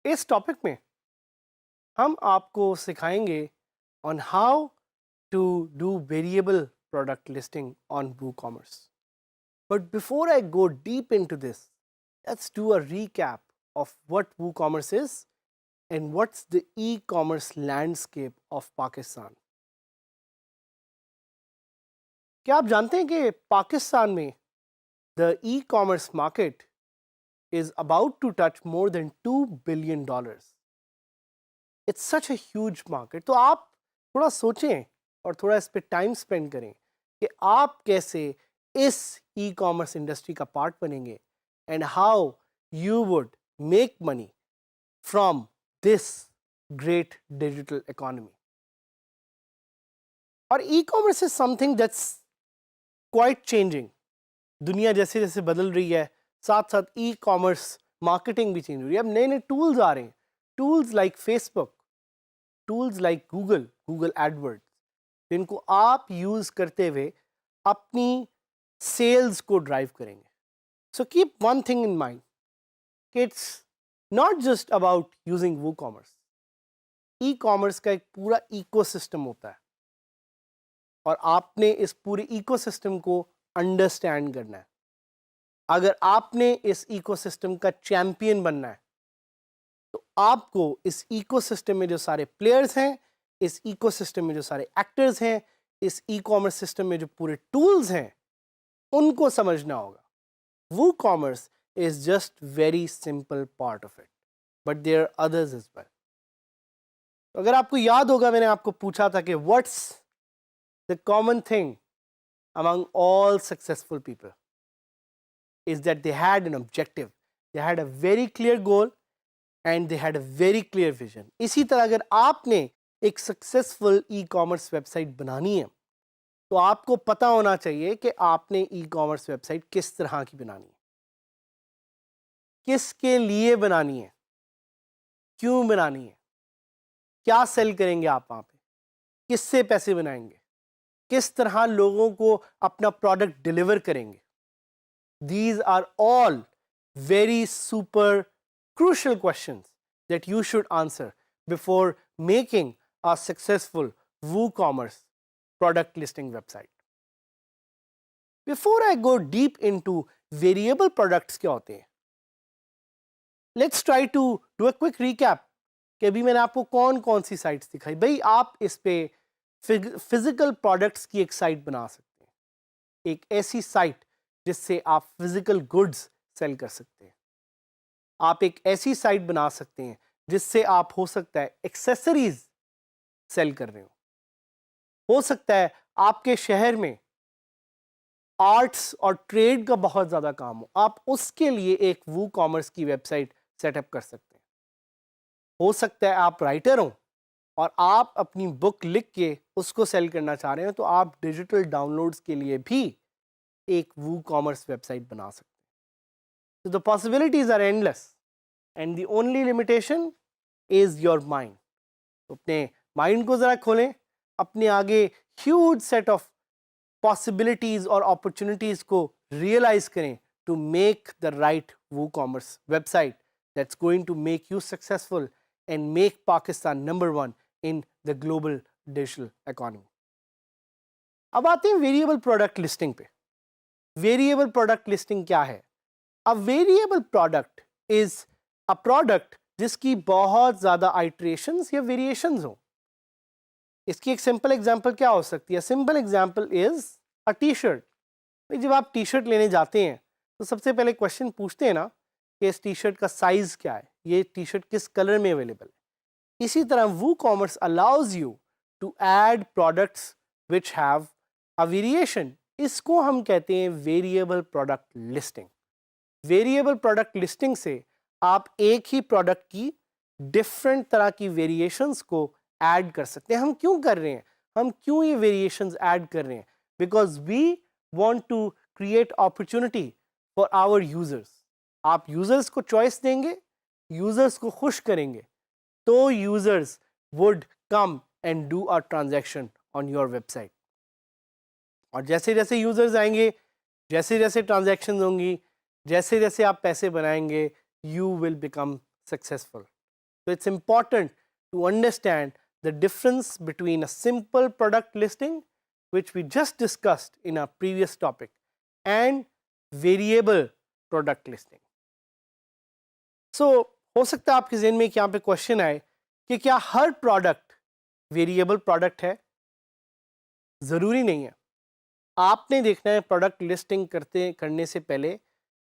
इस टॉपिक में हम आपको सिखाएंगे on how to do variable product listing on WooCommerce. But before I go deep into this, let's do a recap of what WooCommerce is and what's the e-commerce landscape of Pakistan. क्या आप जानते हैं कि पाकिस्तान में the e-commerce market is about to touch more than $2 billion. It's such a huge market. तो आप थोड़ा सोचें और थोड़ा इस पे टाइम स्पेंड करें कि आप कैसे इस ई कॉमर्स इंडस्ट्री का पार्ट बनेंगे and how you would make money from this great digital economy. और e commerce is something that's quite changing. दुनिया जैसे जैसे बदल रही है साथ साथ ई कॉमर्स मार्केटिंग भी चेंज हो रही है. अब नए नए टूल्स आ रहे हैं, tools like Facebook, tools like Google AdWords, जिनको आप यूज करते हुए अपनी सेल्स को ड्राइव करेंगे. So keep one thing in mind, it's not just about using WooCommerce. E commerce का एक पूरा इकोसिस्टम होता है और आपने इस पूरे इकोसिस्टम को अंडरस्टैंड करना है. अगर आपने इस इकोसिस्टम का चैंपियन बनना है तो आपको इस इकोसिस्टम में जो सारे प्लेयर्स हैं, इस इकोसिस्टम में जो सारे एक्टर्स हैं, इस ई कॉमर्स सिस्टम में जो पूरे टूल्स हैं, उनको समझना होगा. WooCommerce is just very simple part of it, but there are others as well. अगर आपको याद होगा, मैंने आपको पूछा था कि what's the common thing among all successful people is that they had an objective, they had a very clear goal and they had a very clear vision. इसी तरह अगर आपने एक सक्सेसफुल ई कॉमर्स वेबसाइट बनानी है तो आपको पता होना चाहिए कि आपने ई कॉमर्स वेबसाइट किस तरह की बनानी है, किसके लिए बनानी है, क्यों बनानी है, क्या सेल करेंगे आप वहाँ पे, किससे पैसे बनाएंगे, किस तरह लोगों को अपना प्रोडक्ट डिलीवर करेंगे. These are all very super crucial questions that you should answer before making a successful WooCommerce product listing website. Before I go deep into variable products क्या होते हैं, let's try to do a quick recap कि अभी मैंने आपको कौन कौन सी sites दिखाई. भाई आप इस पे फिजिकल प्रोडक्ट्स की एक साइट बना सकते हैं, एक ऐसी साइट जिससे आप फिजिकल गुड्स सेल कर सकते हैं. आप एक ऐसी साइट बना सकते हैं जिससे आप हो सकता है एक्सेसरीज सेल कर रहे हो सकता है आपके शहर में आर्ट्स और ट्रेड का बहुत ज़्यादा काम हो, आप उसके लिए एक WooCommerce की वेबसाइट सेटअप कर सकते हैं. हो सकता है आप राइटर हो और आप अपनी बुक लिख के उसको सेल करना चाह रहे हो तो आप डिजिटल डाउनलोड्स के लिए भी एक WooCommerce वेबसाइट बना सकते हैं. So the possibilities are endless and the only limitation is your mind. तो अपने माइंड को जरा खोलें, अपने आगे huge set of possibilities और opportunities को realize करें to make the right WooCommerce website that's going to make you successful and make Pakistan number one in the global digital economy. अब आते हैं वेरिएबल प्रोडक्ट लिस्टिंग पे. Variable product listing क्या है? अ variable product is a product जिसकी बहुत ज़्यादा iterations या वेरिएशंस हो. इसकी एक सिंपल एग्जांपल क्या हो सकती है? Simple example is a T shirt. जब आप टी शर्ट लेने जाते हैं तो सबसे पहले क्वेश्चन पूछते हैं ना कि इस टी शर्ट का साइज़ क्या है, ये टी शर्ट किस कलर में अवेलेबल है. इसी तरह WooCommerce allows you to add products which have a variation. इसको हम कहते हैं variable product listing. Variable product listing से आप एक ही प्रोडक्ट की डिफरेंट तरह की वेरिएशंस को ऐड कर सकते हैं. हम क्यों कर रहे हैं, हम क्यों ये वेरिएशंस ऐड कर रहे हैं? because we want to create opportunity for our users. आप users को choice देंगे, users को खुश करेंगे, तो users would come and do a transaction on your website. और जैसे जैसे यूजर्स आएंगे, जैसे जैसे ट्रांजैक्शन होंगी, जैसे जैसे आप पैसे बनाएंगे, you will become successful. So it's important to understand the difference between a simple product listing, which we just discussed in our previous topic, and variable product listing. So हो सकता है आपके ज़हन में यहाँ पे क्वेश्चन आए कि क्या हर प्रोडक्ट वेरिएबल प्रोडक्ट है? ज़रूरी नहीं है. आपने देखना है प्रोडक्ट लिस्टिंग करने से पहले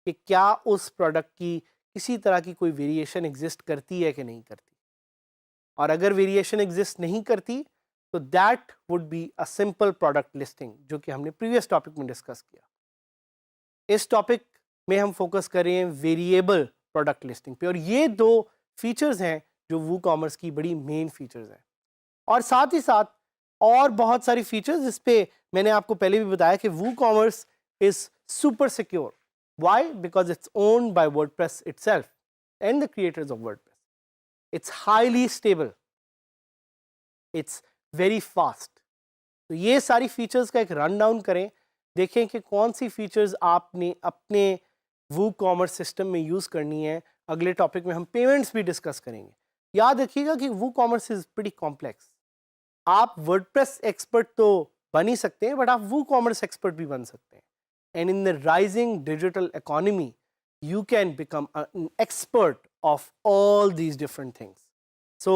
कि क्या उस प्रोडक्ट की किसी तरह की कोई वेरिएशन एग्जिस्ट करती है कि नहीं करती. और अगर वेरिएशन एग्जिस्ट नहीं करती तो that would be a simple product listing, जो कि हमने प्रीवियस टॉपिक में डिस्कस किया. इस टॉपिक में हम फोकस कर रहे हैं वेरिएबल प्रोडक्ट लिस्टिंग पे, और ये दो फीचर्स हैं जो वू कॉमर्स की बड़ी मेन फीचर्स हैं. और साथ ही साथ और बहुत सारी फीचर्स जिस पे मैंने आपको पहले भी बताया कि WooCommerce is super secure. Why? Because it's owned by WordPress itself and the creators of WordPress. It's highly stable. It's very fast. तो ये सारी फीचर्स का एक रन डाउन करें, देखें कि कौन सी फीचर्स आपने अपने वू कॉमर्स सिस्टम में यूज़ करनी है. अगले टॉपिक में हम पेमेंट्स भी डिस्कस करेंगे. याद रखिएगा कि WooCommerce is pretty complex. आप वर्डप्रेस एक्सपर्ट तो बन ही सकते हैं, बट आप वू कॉमर्स एक्सपर्ट भी बन सकते हैं. And in the rising digital economy, you can become an expert of all these different things. So,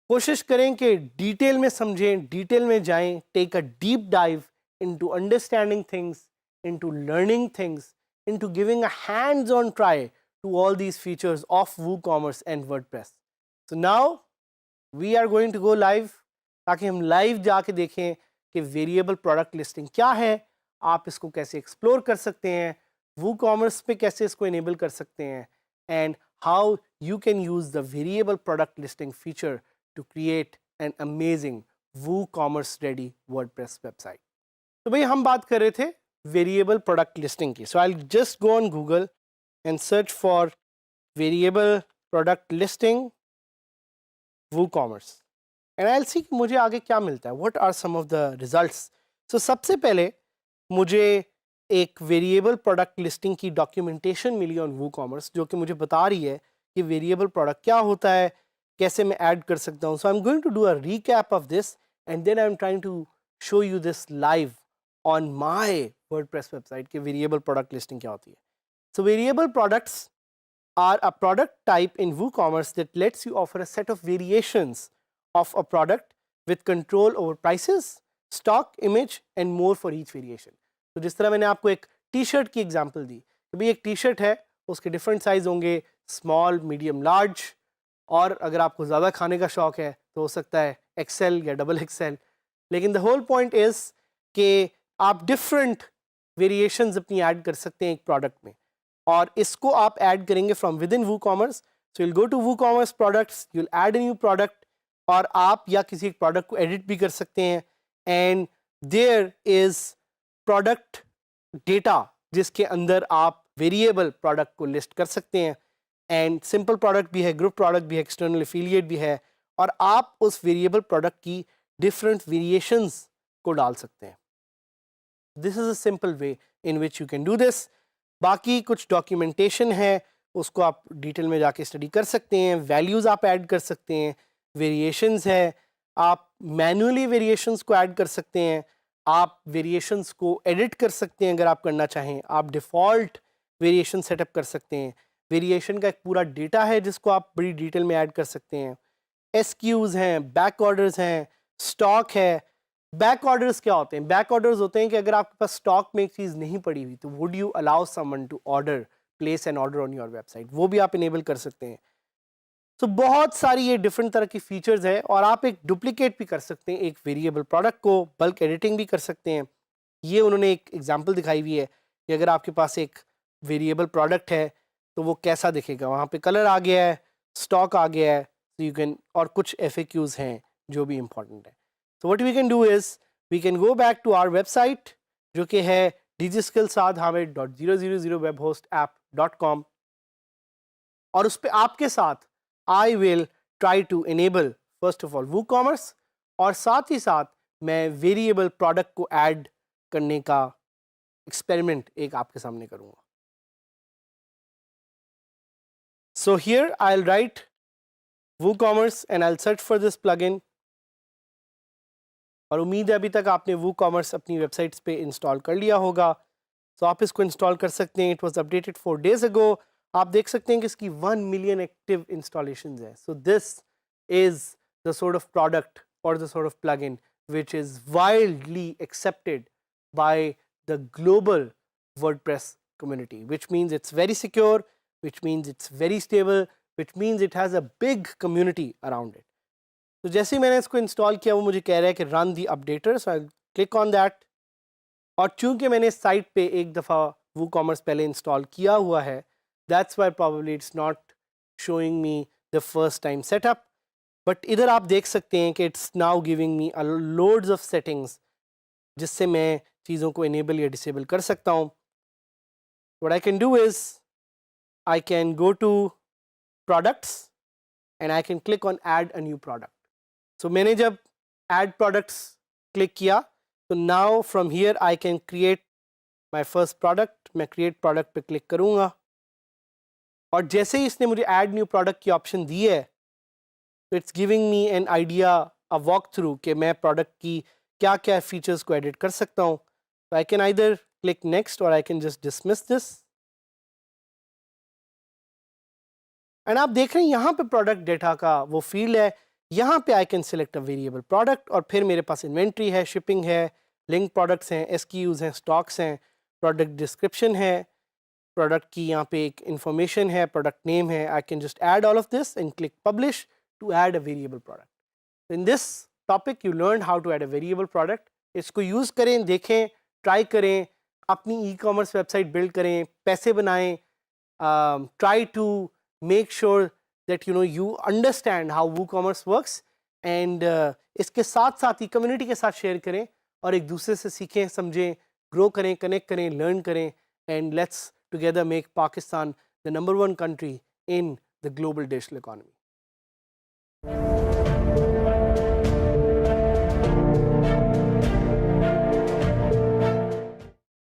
कोशिश करें कि डिटेल में समझें, डिटेल में जाएं, take a deep dive into understanding things, into learning things, into giving a hands-on try to all these features of WooCommerce and WordPress. So now we are going to go live, ताकि हम live जाके देखें कि variable product listing क्या है, आप इसको कैसे एक्सप्लोर कर सकते हैं, वू कॉमर्स पे कैसे इसको इनेबल कर सकते हैं, and how you can use the variable product listing feature to create an amazing WooCommerce ready WordPress website. तो भाई हम बात कर रहे थे वेरिएबल प्रोडक्ट लिस्टिंग की. So I will just go on Google and search for variable product listing WooCommerce and I will see कि मुझे आगे क्या मिलता है, what are some of the results. So सबसे पहले मुझे एक वेरिएबल प्रोडक्ट लिस्टिंग की डॉक्यूमेंटेशन मिली ऑन वू कॉमर्स, जो कि मुझे बता रही है कि वेरिएबल प्रोडक्ट क्या होता है, कैसे मैं ऐड कर सकता हूँ. So I am going to do a recap of this and then I am trying to show you this live on my WordPress website कि वेरिएबल प्रोडक्ट लिस्टिंग क्या होती है. So variable products are a product type in WooCommerce that lets you offer a set of variations of a product with control over prices, stock, image and more for each variation. तो जिस तरह मैंने आपको एक T shirt की example दी कि भाई एक टी शर्ट है, उसके डिफरेंट साइज होंगे, स्मॉल, मीडियम, लार्ज, और अगर आपको ज़्यादा खाने का शौक है तो हो सकता है एक्सेल या डबल एक्सेल. लेकिन द होल पॉइंट इज़ कि आप डिफरेंट वेरिएशंस अपनी ऐड कर सकते हैं एक प्रोडक्ट में, और इसको आप ऐड करेंगे from with in WooCommerce. So you'll go to WooCommerce products, you'll add a new product, और आप या किसी एक प्रोडक्ट को एडिट भी कर सकते हैं. And there is product data जिसके अंदर आप वेरिएबल प्रोडक्ट को लिस्ट कर सकते हैं. एंड सिंपल प्रोडक्ट भी है, ग्रुप प्रोडक्ट भी है, एक्सटर्नल एफिलिएट भी है, और आप उस वेरिएबल प्रोडक्ट की डिफरेंट वेरिएशंस को डाल सकते हैं. This is a simple way in which you can do this. बाकी कुछ डॉक्यूमेंटेशन है, उसको आप डिटेल में जाके स्टडी कर सकते हैं. वैल्यूज़ आप ऐड कर सकते हैं, वेरिएशंस है, आप मैन्युअली वेरिएशंस को ऐड कर सकते हैं, आप वेरिएशंस को एडिट कर सकते हैं अगर आप करना चाहें, आप डिफ़ॉल्ट वेरिएशन सेटअप कर सकते हैं. वेरिएशन का एक पूरा डेटा है जिसको आप बड़ी डिटेल में ऐड कर सकते हैं. SQs हैं, बैक ऑर्डर्स हैं, स्टॉक है. बैक ऑर्डर्स क्या होते हैं? बैक ऑर्डर्स होते हैं कि अगर आपके पास स्टॉक में एक चीज़ नहीं पड़ी हुई तो would you allow someone to order, place an order on your website, वो भी आप इनेबल कर सकते हैं. तो बहुत सारी ये डिफरेंट तरह की फीचर्स है, और आप एक डुप्लीकेट भी कर सकते हैं एक वेरिएबल प्रोडक्ट को, बल्क एडिटिंग भी कर सकते हैं. ये उन्होंने एक एग्जांपल दिखाई हुई है कि अगर आपके पास एक वेरिएबल प्रोडक्ट है तो वो कैसा दिखेगा. वहाँ पे कलर आ गया है, स्टॉक आ गया है, तो यू कैन, और कुछ FAQs हैं जो भी इंपॉर्टेंट है. So what we can do is we can go back to our website जो कि है digiskillsadhamid.000webhostapp.com और उस पर आपके साथ I will try to enable first of all WooCommerce और साथ ही साथ मैं वेरिएबल प्रोडक्ट को ऐड करने का एक्सपेरिमेंट एक आपके सामने करूंगा. So here I'll write WooCommerce and I'll search for this plugin. और उम्मीद है अभी तक आपने WooCommerce अपनी वेबसाइट्स पे इंस्टॉल कर लिया होगा. तो आप इसको इंस्टॉल कर सकते हैं. It was updated 4 days ago. आप देख सकते हैं कि इसकी 1 million एक्टिव इंस्टॉलेशंस हैं. So this is the sort of product और the sort of plugin which is wildly accepted by the global WordPress community, which means it's very secure, which means it's very stable, which means it has a big community around it. तो जैसे ही मैंने इसको install किया वो मुझे कह रहा है कि run the updater. So I click on that और चूंकि मैंने साइट पे एक दफ़ा WooCommerce पहले इंस्टॉल किया हुआ है, that's why probably it's not showing me the first time setup. But इधर आप देख सकते हैं कि it's now giving me loads of settings जिससे मैं चीज़ों को इनेबल या डिसेबल कर सकता हूँ. What I can do is I can go to products and I can click on add a new product. So मैंने जब add products click किया तो now from here I can create my first product. मैं create product पे click करूँगा और जैसे ही इसने मुझे add new product की option दी है तो it's giving me an idea, a walk through कि मैं product की क्या क्या features को edit कर सकता हूँ. So I can either click next or I can just dismiss this. And आप देख रहे हैं यहाँ पे प्रोडक्ट डेटा का वो फील्ड है. यहाँ पे I can select a variable product और फिर मेरे पास इन्वेंट्री है, शिपिंग है, लिंक प्रोडक्ट्स हैं, SKUs हैं, स्टॉक्स हैं, प्रोडक्ट डिस्क्रिप्शन है, प्रोडक्ट की यहाँ पे एक इंफॉर्मेशन है, प्रोडक्ट नेम है. I can just add all of this and click publish to add a variable product. In this topic you learn how to add a variable product. इसको use करें, देखें, try करें, अपनी e-commerce website build करें, पैसे बनाएं. Try to make sure that you understand how WooCommerce works and इसके साथ साथ ही कम्युनिटी के साथ शेयर करें और एक दूसरे से सीखें, समझें, ग्रो करें, कनेक्ट करें, लर्न करें and let's together make Pakistan the number 1 country in the global digital economy.